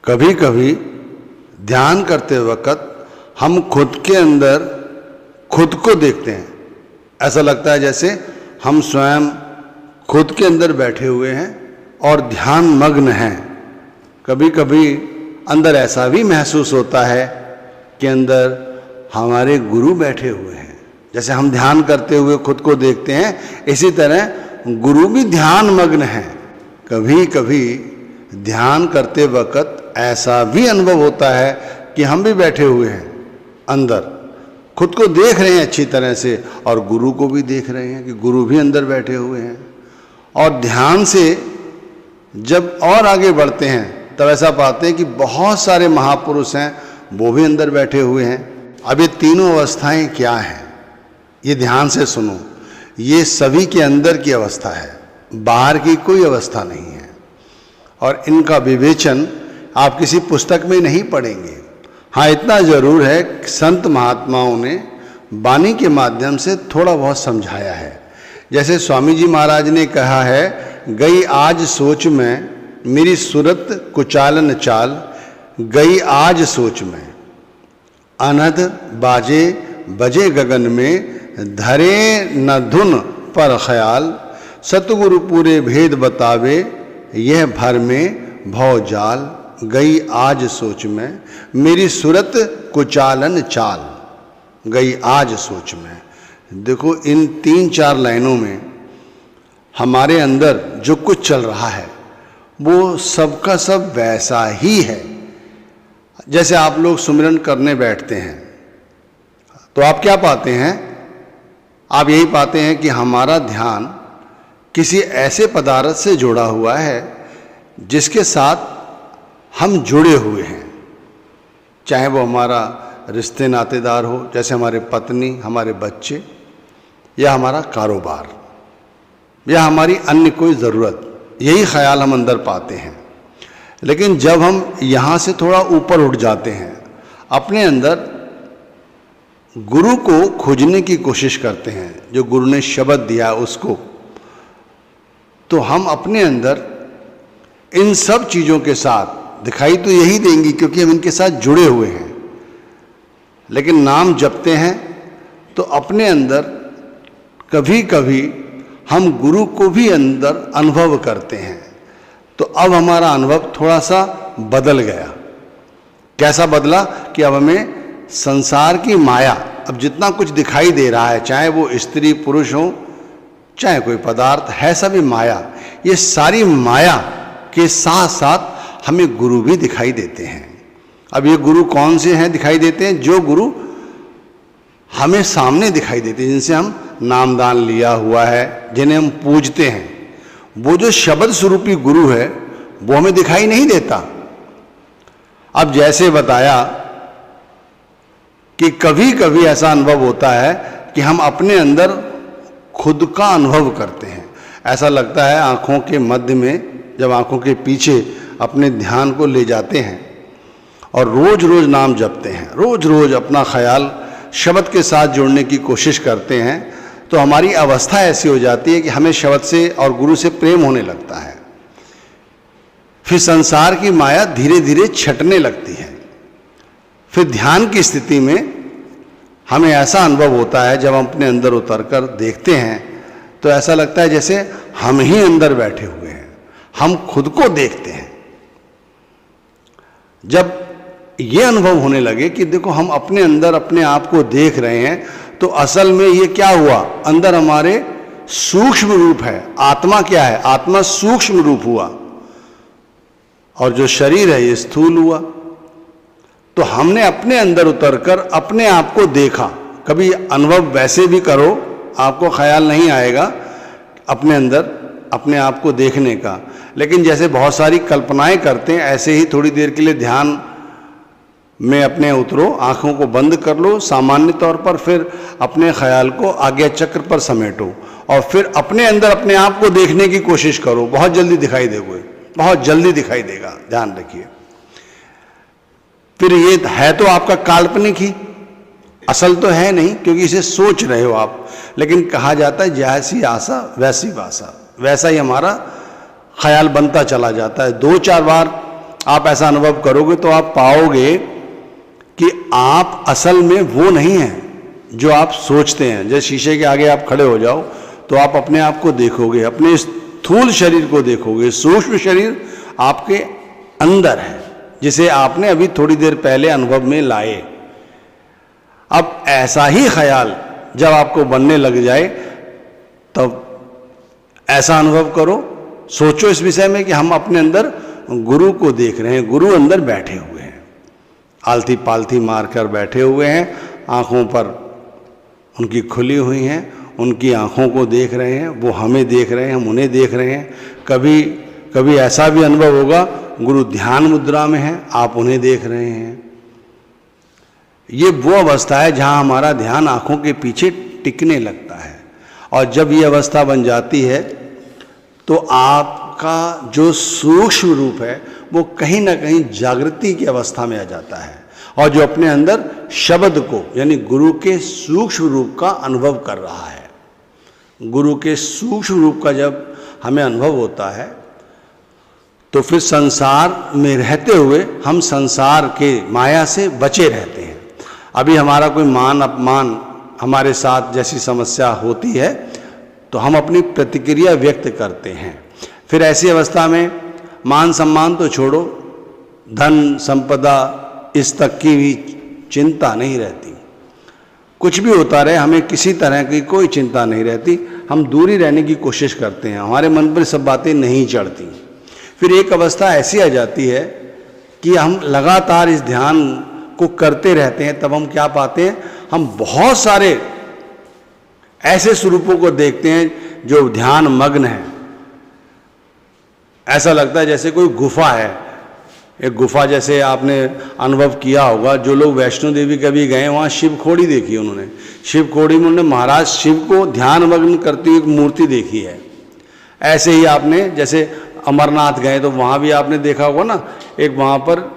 कभी कभी ध्यान करते वक्त हम खुद के अंदर खुद को देखते हैं। ऐसा लगता है जैसे हम स्वयं खुद के अंदर बैठे हुए हैं और ध्यान मग्न हैं। कभी कभी अंदर ऐसा भी महसूस होता है कि अंदर हमारे गुरु बैठे हुए हैं। जैसे हम ध्यान करते हुए खुद को देखते हैं, इसी तरह गुरु भी ध्यान मग्न हैं। कभी कभी ध्यान करते वक्त ऐसा भी अनुभव होता है कि हम भी बैठे हुए हैं, अंदर खुद को देख रहे हैं अच्छी तरह से और गुरु को भी देख रहे हैं कि गुरु भी अंदर बैठे हुए हैं। और ध्यान से जब और आगे बढ़ते हैं तब ऐसा पाते हैं कि बहुत सारे महापुरुष हैं, वो भी अंदर बैठे हुए हैं। अब ये तीनों अवस्थाएं क्या हैं, ये ध्यान से सुनो। ये सभी के अंदर की अवस्था है, बाहर की कोई अवस्था नहीं है। और इनका विवेचन आप किसी पुस्तक में नहीं पढ़ेंगे। हाँ, इतना जरूर है कि संत महात्माओं ने वाणी के माध्यम से थोड़ा बहुत समझाया है। जैसे स्वामी जी महाराज ने कहा है, गई आज सोच में मेरी सूरत कुचालन चाल, गई आज सोच में अनहद बाजे बजे गगन में, धरे न धुन पर ख्याल, सतगुरु पूरे भेद बतावे यह भर में भव जाल, गई आज सोच में मेरी सूरत कुचालन चाल, गई आज सोच में। देखो, इन 3-4 लाइनों में हमारे अंदर जो कुछ चल रहा है वो सबका सब वैसा ही है। जैसे आप लोग सुमिरन करने बैठते हैं तो आप क्या पाते हैं? आप यही पाते हैं कि हमारा ध्यान किसी ऐसे पदार्थ से जुड़ा हुआ है जिसके साथ हम जुड़े हुए हैं, चाहे वो हमारा रिश्ते नातेदार हो, जैसे हमारे पत्नी, हमारे बच्चे, या हमारा कारोबार, या हमारी अन्य कोई ज़रूरत। यही ख्याल हम अंदर पाते हैं। लेकिन जब हम यहाँ से थोड़ा ऊपर उठ जाते हैं, अपने अंदर गुरु को खोजने की कोशिश करते हैं, जो गुरु ने शब्द दिया उसको, तो हम अपने अंदर इन सब चीज़ों के साथ दिखाई तो यही देंगी क्योंकि हम इनके साथ जुड़े हुए हैं। लेकिन नाम जपते हैं तो अपने अंदर कभी कभी हम गुरु को भी अंदर अनुभव करते हैं। तो अब हमारा अनुभव थोड़ा सा बदल गया। कैसा बदला कि अब हमें संसार की माया, अब जितना कुछ दिखाई दे रहा है, चाहे वो स्त्री पुरुष हो, चाहे कोई पदार्थ है, सभी माया। ये सारी माया के साथ साथ हमें गुरु भी दिखाई देते हैं। अब ये गुरु कौन से हैं दिखाई देते हैं? जो गुरु हमें सामने दिखाई देते हैं, जिनसे हम नामदान लिया हुआ है, जिन्हें हम पूजते हैं। वो जो शब्द स्वरूपी गुरु है वो हमें दिखाई नहीं देता। अब जैसे बताया कि कभी कभी ऐसा अनुभव होता है कि हम अपने अंदर खुद का अनुभव करते हैं। ऐसा लगता है आँखों के मध्य में, जब आँखों के पीछे अपने ध्यान को ले जाते हैं और रोज रोज नाम जपते हैं, रोज रोज अपना ख्याल शब्द के साथ जोड़ने की कोशिश करते हैं, तो हमारी अवस्था ऐसी हो जाती है कि हमें शब्द से और गुरु से प्रेम होने लगता है। फिर संसार की माया धीरे धीरे छटने लगती है। फिर ध्यान की स्थिति में हमें ऐसा अनुभव होता है, जब हम अपने अंदर उतरकर देखते हैं तो ऐसा लगता है जैसे हम ही अंदर बैठे हुए हैं, हम खुद को देखते हैं। जब ये अनुभव होने लगे कि देखो हम अपने अंदर अपने आप को देख रहे हैं, तो असल में ये क्या हुआ? अंदर हमारे सूक्ष्म रूप है। आत्मा क्या है? आत्मा सूक्ष्म रूप हुआ और जो शरीर है ये स्थूल हुआ। तो हमने अपने अंदर उतरकर अपने आप को देखा। कभी अनुभव वैसे भी करो, आपको ख्याल नहीं आएगा अपने अंदर अपने आप को देखने का। लेकिन जैसे बहुत सारी कल्पनाएं करते हैं, ऐसे ही थोड़ी देर के लिए ध्यान में अपने उतरो, आंखों को बंद कर लो सामान्य तौर पर, फिर अपने ख्याल को आज्ञा चक्र पर समेटो और फिर अपने अंदर अपने आप को देखने की कोशिश करो। बहुत जल्दी दिखाई देगा, बहुत जल्दी दिखाई देगा, ध्यान रखिए। फिर ये है तो आपका काल्पनिक ही, असल तो है नहीं, क्योंकि इसे सोच रहे हो आप। लेकिन कहा जाता है जैसी आशा वैसी वासा, वैसा ही हमारा ख्याल बनता चला जाता है। 2-4 बार आप ऐसा अनुभव करोगे तो आप पाओगे कि आप असल में वो नहीं हैं जो आप सोचते हैं। जैसे शीशे के आगे आप खड़े हो जाओ तो आप अपने आप को देखोगे, अपने स्थूल शरीर को देखोगे, सूक्ष्म शरीर आपके अंदर है जिसे आपने अभी थोड़ी देर पहले अनुभव में लाए। अब ऐसा ही ख्याल जब आपको बनने लग जाए तब ऐसा अनुभव करो, सोचो इस विषय में कि हम अपने अंदर गुरु को देख रहे हैं, गुरु अंदर बैठे हुए हैं, आलती पालती मारकर बैठे हुए हैं, आंखों पर उनकी खुली हुई हैं, उनकी आंखों को देख रहे हैं, वो हमें देख रहे हैं, हम उन्हें देख रहे हैं। कभी कभी ऐसा भी अनुभव होगा गुरु ध्यान मुद्रा में है, आप उन्हें देख रहे हैं। ये वो अवस्था है जहां हमारा ध्यान आंखों के पीछे टिकने लगता है, और जब ये अवस्था बन जाती है तो आपका जो सूक्ष्म रूप है वो कहीं ना कहीं जागृति की अवस्था में आ जाता है, और जो अपने अंदर शब्द को यानी गुरु के सूक्ष्म रूप का अनुभव कर रहा है। गुरु के सूक्ष्म रूप का जब हमें अनुभव होता है तो फिर संसार में रहते हुए हम संसार के माया से बचे रहते हैं। अभी हमारा कोई मान अपमान हमारे साथ जैसी समस्या होती है तो हम अपनी प्रतिक्रिया व्यक्त करते हैं। फिर ऐसी अवस्था में मान सम्मान तो छोड़ो, धन संपदा इस तक की भी चिंता नहीं रहती। कुछ भी होता रहे हमें किसी तरह की कोई चिंता नहीं रहती, हम दूरी रहने की कोशिश करते हैं, हमारे मन पर सब बातें नहीं चढ़ती। फिर एक अवस्था ऐसी आ जाती है कि हम लगातार इस ध्यान को करते रहते हैं, तब हम क्या पाते हैं, हम बहुत सारे ऐसे स्वरूपों को देखते हैं जो ध्यान मग्न है। ऐसा लगता है जैसे कोई गुफा है, एक गुफा जैसे आपने अनुभव किया होगा, जो लोग वैष्णो देवी कभी गए वहाँ शिव खोड़ी देखी उन्होंने, शिव खोड़ी में उन्होंने महाराज शिव को ध्यान मग्न करती हुई एक मूर्ति देखी है। ऐसे ही आपने जैसे अमरनाथ गए तो वहाँ भी आपने देखा होगा ना, एक वहाँ पर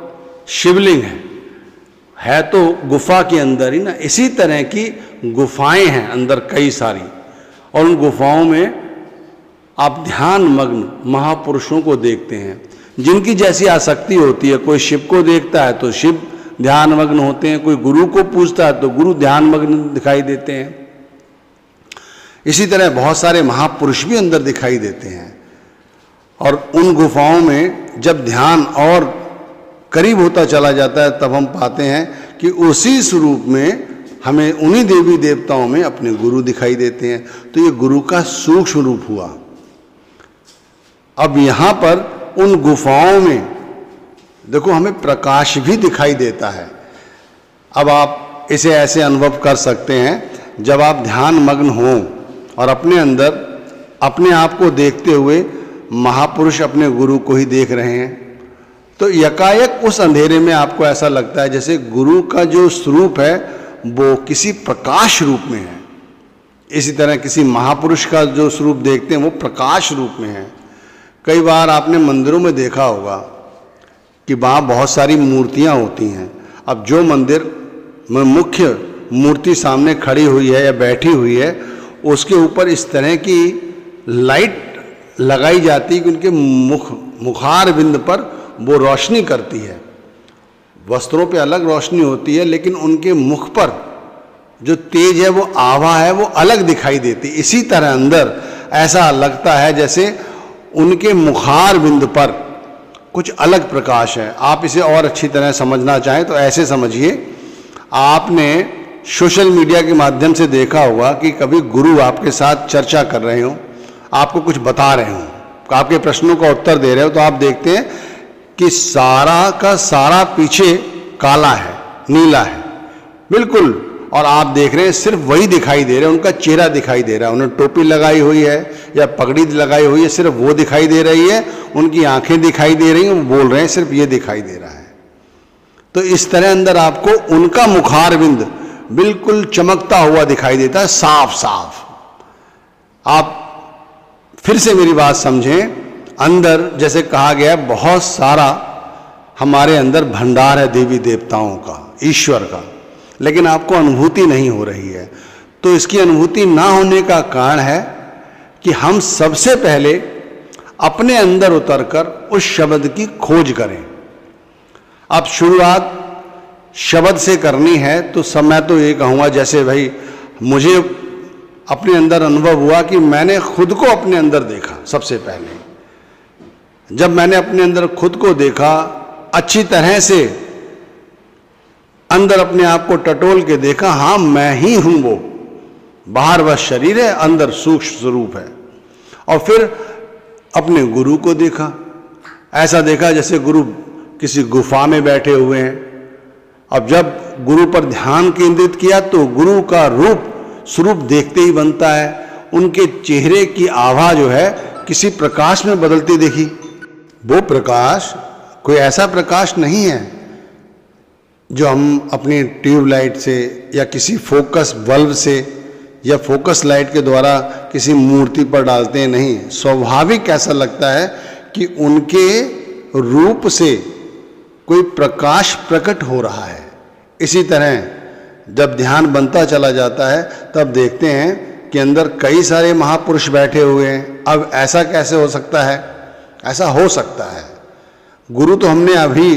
शिवलिंग है तो गुफा के अंदर ही ना। इसी तरह की गुफाएं हैं अंदर कई सारी, और उन गुफाओं में आप ध्यान मग्न महापुरुषों को देखते हैं जिनकी जैसी आसक्ति होती है। कोई शिव को देखता है तो शिव ध्यान मग्न होते हैं, कोई गुरु को पूजता है तो गुरु ध्यान मग्न दिखाई देते हैं। इसी तरह बहुत सारे महापुरुष भी अंदर दिखाई देते हैं, और उन गुफाओं में जब ध्यान और करीब होता चला जाता है तब हम पाते हैं कि उसी स्वरूप में हमें उन्हीं देवी देवताओं में अपने गुरु दिखाई देते हैं। तो ये गुरु का सूक्ष्म रूप हुआ। अब यहाँ पर उन गुफाओं में देखो हमें प्रकाश भी दिखाई देता है। अब आप इसे ऐसे अनुभव कर सकते हैं जब आप ध्यान मग्न हों और अपने अंदर अपने आप को देखते हुए महापुरुष अपने गुरु को ही देख रहे हैं, तो यकायक उस अंधेरे में आपको ऐसा लगता है जैसे गुरु का जो स्वरूप है वो किसी प्रकाश रूप में है। इसी तरह किसी महापुरुष का जो स्वरूप देखते हैं वो प्रकाश रूप में है। कई बार आपने मंदिरों में देखा होगा कि वहाँ बहुत सारी मूर्तियाँ होती हैं। अब जो मंदिर में मुख्य मूर्ति सामने खड़ी हुई है या बैठी हुई है उसके ऊपर इस तरह की लाइट लगाई जाती है कि उनके मुखार बिंद पर वो रोशनी करती है। वस्त्रों पे अलग रोशनी होती है लेकिन उनके मुख पर जो तेज है वो आभा है वो अलग दिखाई देती है। इसी तरह अंदर ऐसा लगता है जैसे उनके मुखार बिंद पर कुछ अलग प्रकाश है। आप इसे और अच्छी तरह समझना चाहें तो ऐसे समझिए, आपने सोशल मीडिया के माध्यम से देखा होगा कि कभी गुरु आपके साथ चर्चा कर रहे हो, आपको कुछ बता रहे हो, आपके प्रश्नों का उत्तर दे रहे हो, तो आप देखते हैं कि सारा का सारा पीछे काला है, नीला है बिल्कुल, और आप देख रहे हैं सिर्फ वही दिखाई दे रहे हैं, उनका चेहरा दिखाई दे रहा है। उन्होंने टोपी लगाई हुई है या पगड़ी लगाई हुई है, सिर्फ वो दिखाई दे रही है, उनकी आंखें दिखाई दे रही हैं, वो बोल रहे हैं, सिर्फ ये दिखाई दे रहा है। तो इस तरह अंदर आपको उनका मुखार बिंद बिल्कुल चमकता हुआ दिखाई देता है, साफ साफ। आप फिर से मेरी बात समझें, अंदर जैसे कहा गया है बहुत सारा हमारे अंदर भंडार है देवी देवताओं का, ईश्वर का, लेकिन आपको अनुभूति नहीं हो रही है। तो इसकी अनुभूति ना होने का कारण है कि हम सबसे पहले अपने अंदर उतरकर उस शब्द की खोज करें। अब शुरुआत शब्द से करनी है तो सब मैं तो ये कहूँगा, जैसे भाई मुझे अपने अंदर अनुभव हुआ कि मैंने खुद को अपने अंदर देखा। सबसे पहले जब मैंने अपने अंदर खुद को देखा, अच्छी तरह से अंदर अपने आप को टटोल के देखा, हाँ मैं ही हूं वो, बाहर वह शरीर है, अंदर सूक्ष्म स्वरूप है। और फिर अपने गुरु को देखा, ऐसा देखा जैसे गुरु किसी गुफा में बैठे हुए हैं। अब जब गुरु पर ध्यान केंद्रित किया तो गुरु का रूप स्वरूप देखते ही बनता है। उनके चेहरे की आभा जो है किसी प्रकाश में बदलती देखी। वो प्रकाश कोई ऐसा प्रकाश नहीं है जो हम अपनी ट्यूबलाइट से या किसी फोकस बल्ब से या फोकस लाइट के द्वारा किसी मूर्ति पर डालते हैं। नहीं, स्वाभाविक ऐसा लगता है कि उनके रूप से कोई प्रकाश प्रकट हो रहा है। इसी तरह जब ध्यान बनता चला जाता है तब देखते हैं कि अंदर कई सारे महापुरुष बैठे हुए हैं। अब ऐसा कैसे हो सकता है? ऐसा हो सकता है, गुरु तो हमने अभी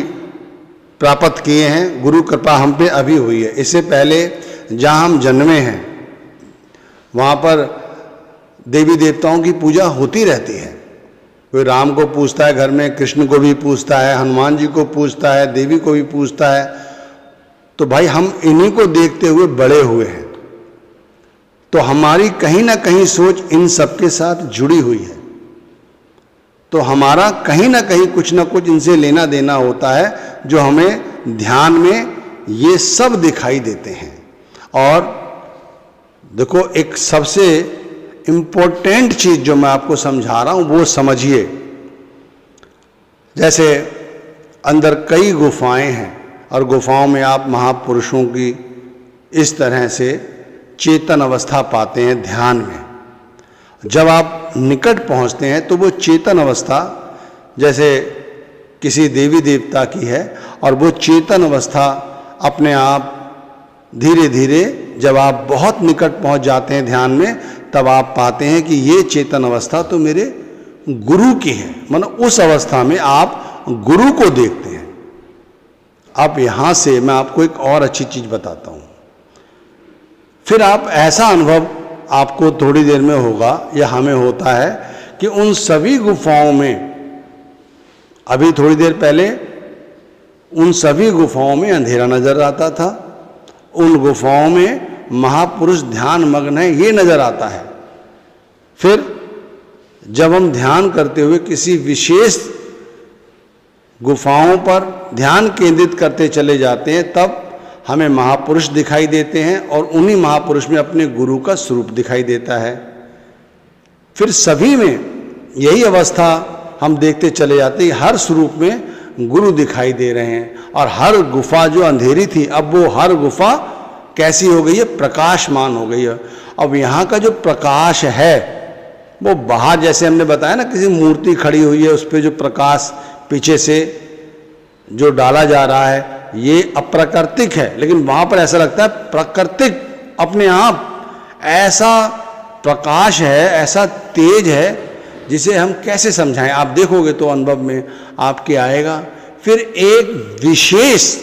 प्राप्त किए हैं, गुरु कृपा हम पे अभी हुई है। इससे पहले जहाँ हम जन्मे हैं वहाँ पर देवी देवताओं की पूजा होती रहती है। कोई राम को पूजता है घर में, कृष्ण को भी पूजता है, हनुमान जी को पूजता है, देवी को भी पूजता है। तो भाई हम इन्हीं को देखते हुए बड़े हुए हैं, तो हमारी कहीं ना कहीं सोच इन सबके साथ जुड़ी हुई है। तो हमारा कहीं ना कहीं कुछ ना कुछ इनसे लेना देना होता है, जो हमें ध्यान में ये सब दिखाई देते हैं। और देखो, एक सबसे इम्पोर्टेंट चीज जो मैं आपको समझा रहा हूं वो समझिए। जैसे अंदर कई गुफाएं हैं और गुफाओं में आप महापुरुषों की इस तरह से चेतन अवस्था पाते हैं ध्यान में। जब आप निकट पहुंचते हैं तो वो चेतन अवस्था जैसे किसी देवी देवता की है, और वो चेतन अवस्था अपने आप धीरे धीरे जब आप बहुत निकट पहुंच जाते हैं ध्यान में, तब आप पाते हैं कि ये चेतन अवस्था तो मेरे गुरु की है। मतलब उस अवस्था में आप गुरु को देखते हैं। अब यहां से मैं आपको एक और अच्छी चीज बताता हूं। फिर आप ऐसा अनुभव आपको थोड़ी देर में होगा या हमें होता है कि उन सभी गुफाओं में, अभी थोड़ी देर पहले उन सभी गुफाओं में अंधेरा नजर आता था, उन गुफाओं में महापुरुष ध्यान मग्न है ये नजर आता है। फिर जब हम ध्यान करते हुए किसी विशेष गुफाओं पर ध्यान केंद्रित करते चले जाते हैं, तब हमें महापुरुष दिखाई देते हैं और उन्हीं महापुरुष में अपने गुरु का स्वरूप दिखाई देता है। फिर सभी में यही अवस्था हम देखते चले जाते हैं, हर स्वरूप में गुरु दिखाई दे रहे हैं। और हर गुफा जो अंधेरी थी, अब वो हर गुफा कैसी हो गई है? प्रकाशमान हो गई है। अब यहाँ का जो प्रकाश है वो बाहर, जैसे हमने बताया ना, किसी मूर्ति खड़ी हुई है उस पर जो प्रकाश पीछे से जो डाला जा रहा है ये अप्राकृतिक है, लेकिन वहां पर ऐसा लगता है प्राकृतिक अपने आप ऐसा प्रकाश है, ऐसा तेज है, जिसे हम कैसे समझाएं। आप देखोगे तो अनुभव में आपके आएगा। फिर एक विशेष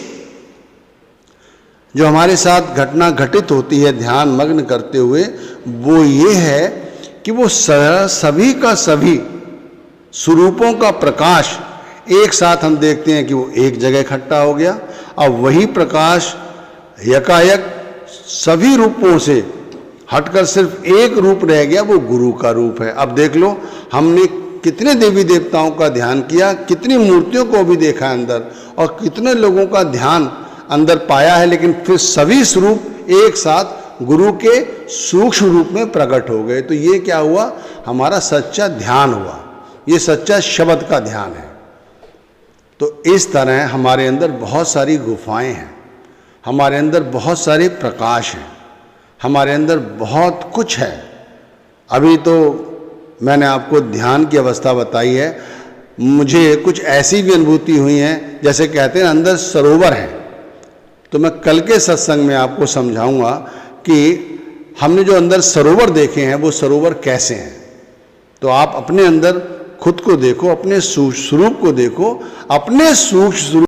जो हमारे साथ घटना घटित होती है ध्यान मग्न करते हुए, वो ये है कि वो सभी का सभी स्वरूपों का प्रकाश एक साथ हम देखते हैं कि वो एक जगह इकट्ठा हो गया। अब वही प्रकाश यकायक सभी रूपों से हटकर सिर्फ एक रूप रह गया, वो गुरु का रूप है। अब देख लो, हमने कितने देवी देवताओं का ध्यान किया, कितनी मूर्तियों को भी देखा अंदर, और कितने लोगों का ध्यान अंदर पाया है, लेकिन फिर सभी स्वरूप एक साथ गुरु के सूक्ष्म रूप में प्रकट हो गए। तो ये क्या हुआ? हमारा सच्चा ध्यान हुआ, ये सच्चा शब्द का ध्यान है। तो इस तरह हमारे अंदर बहुत सारी गुफाएं हैं, हमारे अंदर बहुत सारे प्रकाश हैं, हमारे अंदर बहुत कुछ है। अभी तो मैंने आपको ध्यान की अवस्था बताई है, मुझे कुछ ऐसी भी अनुभूति हुई हैं जैसे कहते हैं अंदर सरोवर है। तो मैं कल के सत्संग में आपको समझाऊंगा कि हमने जो अंदर सरोवर देखे हैं वो सरोवर कैसे हैं। तो आप अपने अंदर खुद को देखो, अपने सूक्ष्म स्वरूप को देखो, अपने सूक्ष्म स्वरूप